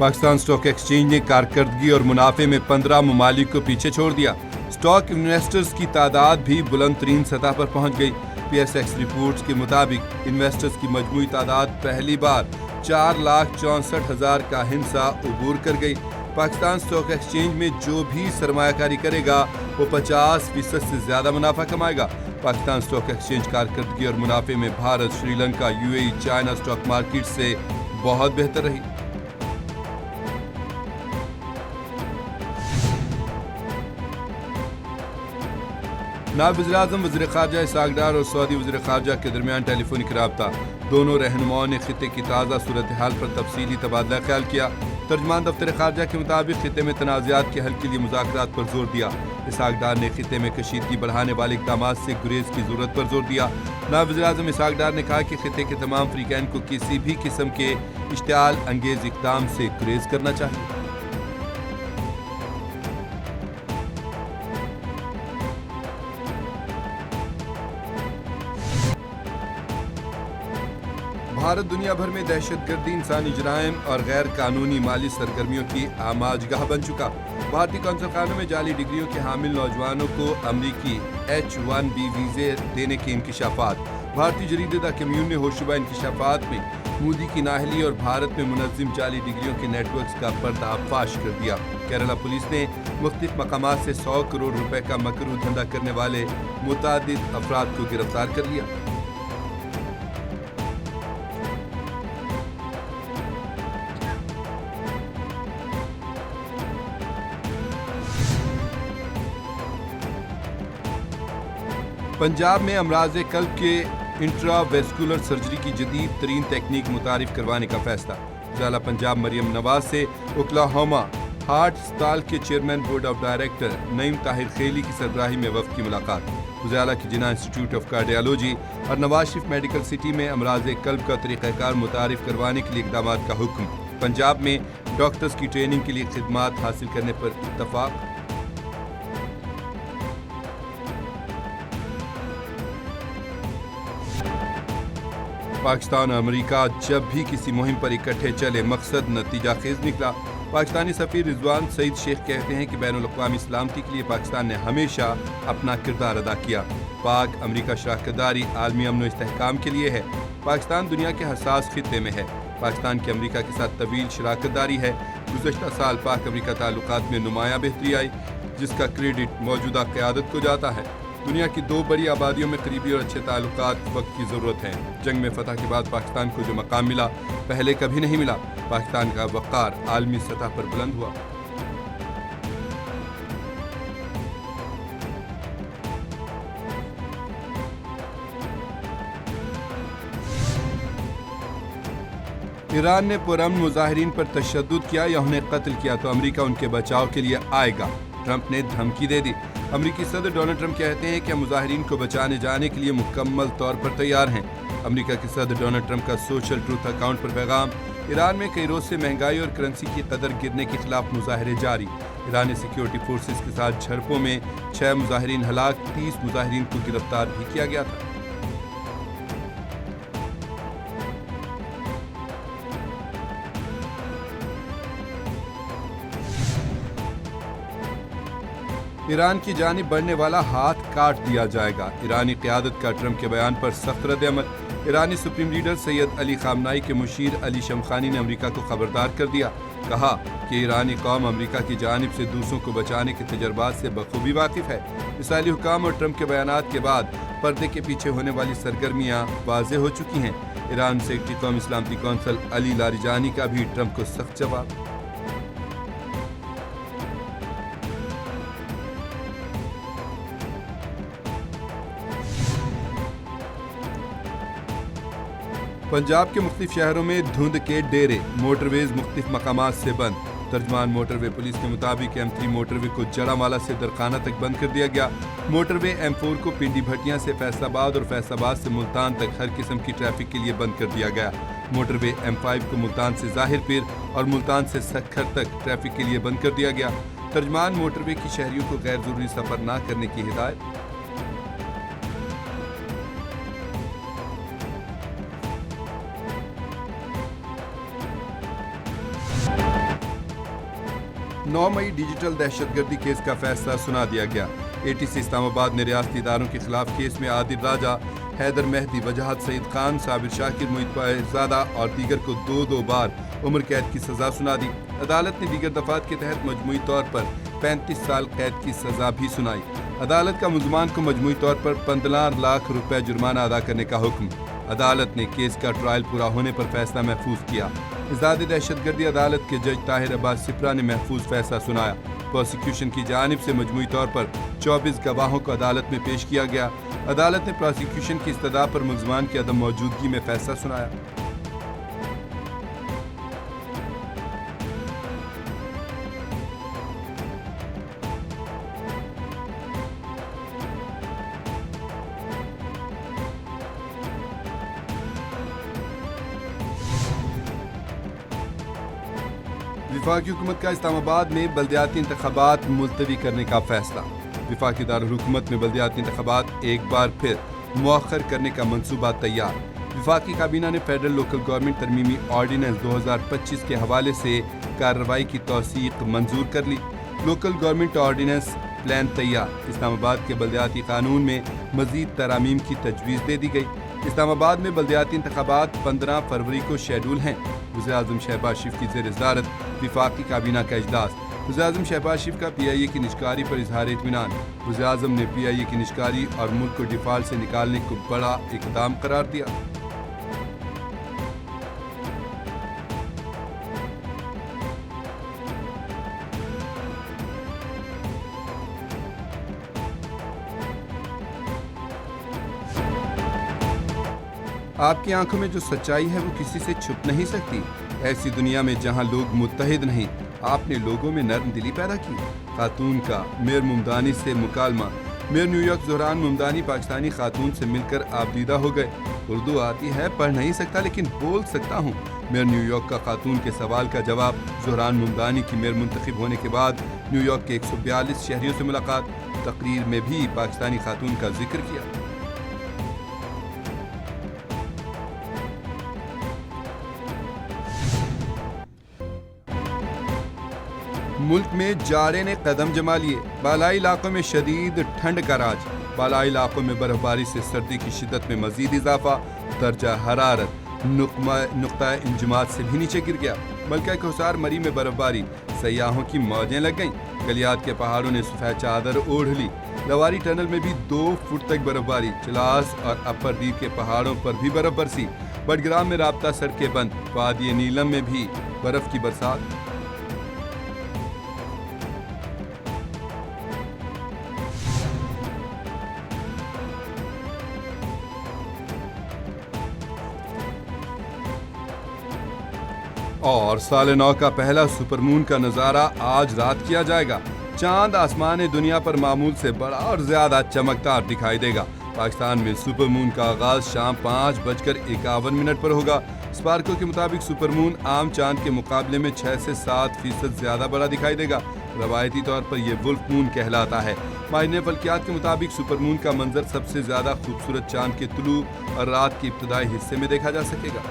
Pakistan stock exchange ने कारकर्दगी और मुनाफे में 15 ममालिक को पीछे छोड़ दिया। स्टॉक इन्वेस्टर्स की तादाद भी बुलंद तरीन सतह पर पहुंच गई। PSX रिपोर्ट्स के मुताबिक इन्वेस्टर्स की मजमूई तादाद पहली बार 4,64,000 का हिस्सा उबूर कर गई। पाकिस्तान स्टॉक एक्सचेंज में जो भी सरमायाकारी करेगा वो 50% से ज्यादा मुनाफा कमाएगा। पाकिस्तान स्टॉक एक्सचेंज कारकर्दगी और मुनाफे में Bharat, Sri Lanka, UAE, China stock market से बहुत बेहतर रही। नायब वज़ीर-ए-आज़म, वज़ीर ख़ारजा इसहाक़ डार और सऊदी वज़ीर ख़ारजा के दरमियान टेलीफोनिक राब्ता। दोनों रहनुमाओं ने खित्ते की ताज़ा सूरत हाल पर तफसीली तबादला ख्याल किया। तर्जमान दफ्तर ख़ारजा के मुताबिक खित्ते में तनाज़ात के हल के लिए मुज़ाकरात पर जोर दिया। इसहाक़ डार ने खित्ते में कशीदगी बढ़ाने वाले इक़दामात से गुरेज की ज़रूरत पर जोर दिया। नायब वज़ीर-ए-आज़म इसहाक़ डार ने कहा कि खित्ते के तमाम फ़रीक़ैन को किसी भी किस्म के इश्तिआल अंगेज़ इक़दाम से गुरेज करना चाहिए। भारत दुनिया भर में दहशतगर्दी, इंसानी जराइम और गैर कानूनी माली सरगर्मियों की आमाजगाह बन चुका। भारतीय कौंसल खानों में जाली डिग्रियों के हामिल नौजवानों को अमरीकी H-1B वीज़े देने के इंकिशाफात। भारतीय जरीदे द कम्यून ने होशरुबा इंकिशाफात में मोदी की नाअहली और भारत में मुनज़्ज़म जाली डिग्रियों के नेटवर्क्स का पर्दाफाश कर दिया। केरला पुलिस ने मुख्तलिफ मकामात से 100 करोड़ रुपए का मकरू धंधा करने वाले मुतादिद अफराद को गिरफ्तार कर लिया। पंजाब में अमराज़े कल्ब के इंट्रावेस्कुलर सर्जरी की जदीद तरीन तकनीक मुतारिफ करवाने का फैसला। वज़ीर पंजाब मरियम नवाज से ओक्लाहोमा हार्ट अस्पताल के chairman board of director Naeem Tahir खेली की सरबराही में वफ़द की मुलाकात। वज़ीर की जिन्ना इंस्टीट्यूट ऑफ कार्डियोलॉजी और नवाज शरीफ मेडिकल सिटी में अमराज़े कल्ब का तरीक़ाकार मुतारिफ करवाने के लिए इक़दामात का हुक्म। पंजाब में डॉक्टर्स की ट्रेनिंग के लिए खिदमात हासिल करने पर इत्तफ़ाक़। पाकिस्तान और अमेरिका जब भी किसी मुहिम पर इकट्ठे चले मकसद नतीजा खेज निकला। पाकिस्तानी सफ़ीर रिजवान सईद शेख कहते हैं कि बैनुल-अक़वामी सलामती के लिए पाकिस्तान ने हमेशा अपना किरदार अदा किया। पाक अमेरिका शराकतदारी आलमी अमन व इस्तेहकाम के लिए है। पाकिस्तान दुनिया के हसास खित्ते में है। पाकिस्तान की अमेरिका के साथ तवील शराकतदारी है। गुज़श्ता साल पाक अमेरिका ताल्लुकात में नुमायां बेहतरी आई, जिसका क्रेडिट मौजूदा क़यादत को जाता है। दुनिया की दो बड़ी आबादियों में करीबी और अच्छे ताल्लुकात वक्त की ज़रूरत है। जंग में फतह के बाद पाकिस्तान को जो मकाम मिला पहले कभी नहीं मिला। पाकिस्तान का वक़ार आलमी सतह पर बुलंद हुआ। ईरान ने पुरअमन मुजाहिरीन पर तशद्दुद किया या उन्हें कत्ल किया तो अमेरिका उनके बचाव के लिए आएगा। ट्रंप ने धमकी दे दी। अमेरिकी सदर डोनाल्ड ट्रंप कहते हैं कि हम मुजाहिरीन को बचाने जाने के लिए मुकम्मल तौर पर तैयार हैं। अमेरिका के सदर डोनाल्ड ट्रंप का सोशल ट्रूथ अकाउंट पर पैगाम। ईरान में कई रोज से महंगाई और करेंसी की कदर गिरने के खिलाफ मुजाहरे जारी। ईरानी सिक्योरिटी फोर्सेस के साथ झड़पों में 6 मुजाहिरीन हलाक, 30 मुजाहिरीन को गिरफ्तार भी किया गया था। ईरान की जानिब बढ़ने वाला हाथ काट दिया जाएगा। ईरानी क़यादत का ट्रंप के बयान पर सख्त रद्द-ए-अमल। ईरानी सुप्रीम लीडर सैयद अली ख़ामनाई के मुशीर अली शमख़ानी ने अमेरिका को खबरदार कर दिया। कहा कि ईरानी कौम अमेरिका की जानिब से दूसरों को बचाने के तजर्बात से बखूबी वाकिफ़ है। इसराइली हुकाम और ट्रंप के बयानात के बाद पर्दे के पीछे होने वाली सरगर्मियाँ वाज़ेह हो चुकी हैं। ईरान सेक्रेटरी कौमी सलामती कौंसल अली लारिजानी का भी ट्रंप को सख्त जवाब। पंजाब के मुख्तलिफ शहरों में धुंध के डेरे, मोटरवेज मुख्तलिफ मकामात से बंद। तर्जमान मोटरवे पुलिस के मुताबिक M3 मोटरवे को जड़ामाला से दरखाना तक बंद कर दिया गया। मोटरवे M4 को पिंडी भटियां से फैसलाबाद और फैसलाबाद से मुल्तान तक हर किस्म की ट्रैफिक के लिए बंद कर दिया गया। मोटरवे M5 को मुल्तान से ज़ाहिर पीर और मुल्तान से सखर तक ट्रैफिक के लिए बंद कर दिया गया। तर्जमान मोटरवे की शहरियों को गैर ज़रूरी सफ़र न करने की हिदायत। 9 मई डिजिटल दहशतगर्दी केस का फैसला सुना दिया गया। ATC इस्लाम आबाद ने रियासती इदारों के खिलाफ केस में आदिल राजा, हैदर मेहदी, वजाहत सईद खान, साबिर शाकिर, मुईद पायरज़ादा और दीगर को 2-2 बार उम्र कैद की सजा सुना दी। अदालत ने दीगर दफात के तहत मजमूई तौर पर 35 साल कैद की सजा भी सुनाई। अदालत का मुलजमान को मजमूई तौर पर 15 लाख रुपए जुर्माना अदा करने का हुक्म। अदालत ने केस का ट्रायल पूरा होने पर फैसला महफूज किया। इज़ाद दहशतगर्दी अदालत के जज ताहिर अब्बास सिप्रा ने महफूज फैसला सुनाया। प्रोसिक्यूशन की जानिब से मजमूई तौर पर 24 गवाहों को अदालत में पेश किया गया। अदालत ने प्रोसिक्यूशन की इस्तदा पर मुलजमान की अदम मौजूदगी में फैसला सुनाया। विफाकी हुकूमत का इस्लामाबाद में बल्दियाती इंतखाबात मुलतवी करने का फैसला। विफाकी दारुल हुकूमत में बल्दियाती इंतखाबात एक बार फिर मुअख्खर करने का मंसूबा तैयार। विफाकी काबीना ने फेडरल लोकल गवर्नमेंट तरमीमी ऑर्डिनेंस 2025 के हवाले से कार्रवाई की तौसीक मंजूर कर ली। लोकल गवर्नमेंट ऑर्डिनेंस प्लान तैयार। इस्लामाबाद के बल्दियाती कानून में मजीद तरामीम की तजवीज़ दे दी गई। इस्लामाबाद में बल्दियाती इंतखाबात 15 फरवरी को शेड्यूल हैं। वज़ीर-ए-आज़म शहबाज शरीफ की ज़ेर-ए-सदारत विफाकी काबीना का इजलास। वज़ीर-ए-आज़म शहबाज शरीफ का PIA की निजकारी पर इजहार इत्मीनान। वज़ीर-ए-आज़म ने PIA की निजकारी और मुल्क को डिफाल्ट से निकालने को बड़ा इक़दाम करार दिया। आपकी आंखों में जो सच्चाई है वो किसी से छुप नहीं सकती। ऐसी दुनिया में जहां लोग मुत्तहिद नहीं, आपने लोगों में नर्म दिली पैदा की। खातून का मेयर मुमदानी से मुकालमा। मेयर न्यूयॉर्क ज़ोहरान मुमदानी पाकिस्तानी खातून से मिलकर आबदीदा हो गए। उर्दू आती है, पढ़ नहीं सकता लेकिन बोल सकता हूँ। मेयर न्यूयॉर्क का खातून के सवाल का जवाब। ज़ोहरान मुमदानी की मेयर मुंतखब होने के बाद न्यूयॉर्क के 142 शहरियों से मुलाकात। तकरीर में भी पाकिस्तानी खातून का जिक्र किया। मुल्क में जाड़े ने कदम जमा लिए। बालाई इलाकों में शदीद ठंड का राज। बालाई इलाकों में बर्फबारी से सर्दी की शिद्दत में मजीद इजाफा। दर्जा हरारत नुक्ता इंजमात से भी नीचे गिर गया। मलका कोसार मरी में बर्फबारी, सयाहों की मौजें लग गईं। गलियात के पहाड़ों ने सफेद चादर ओढ़ ली। लवारी टनल में भी 2 फुट तक बर्फबारी। चलास और अपर दीव के पहाड़ों पर भी बर्फ बरसी। बडग्राम में राब्ता सड़कें बंद। वादी नीलम में भी बर्फ की बरसात। और साल 9 का पहला सुपरमून का नज़ारा आज रात किया जाएगा। चांद आसमान दुनिया पर मामूल से बड़ा और ज्यादा चमकदार दिखाई देगा। पाकिस्तान में सुपरमून का आगाज शाम 5:51 पर होगा। स्पार्को के मुताबिक सुपरमून आम चांद के मुकाबले में 6 से 7% ज्यादा बड़ा दिखाई देगा। रवायती तौर पर यह वुल्फ मून कहलाता है। माहिरीन फल्कियात के मुताबिक सुपरमून का मंजर सबसे ज्यादा खूबसूरत चांद के तुलू और रात के इब्तदाई हिस्से में देखा जा सकेगा।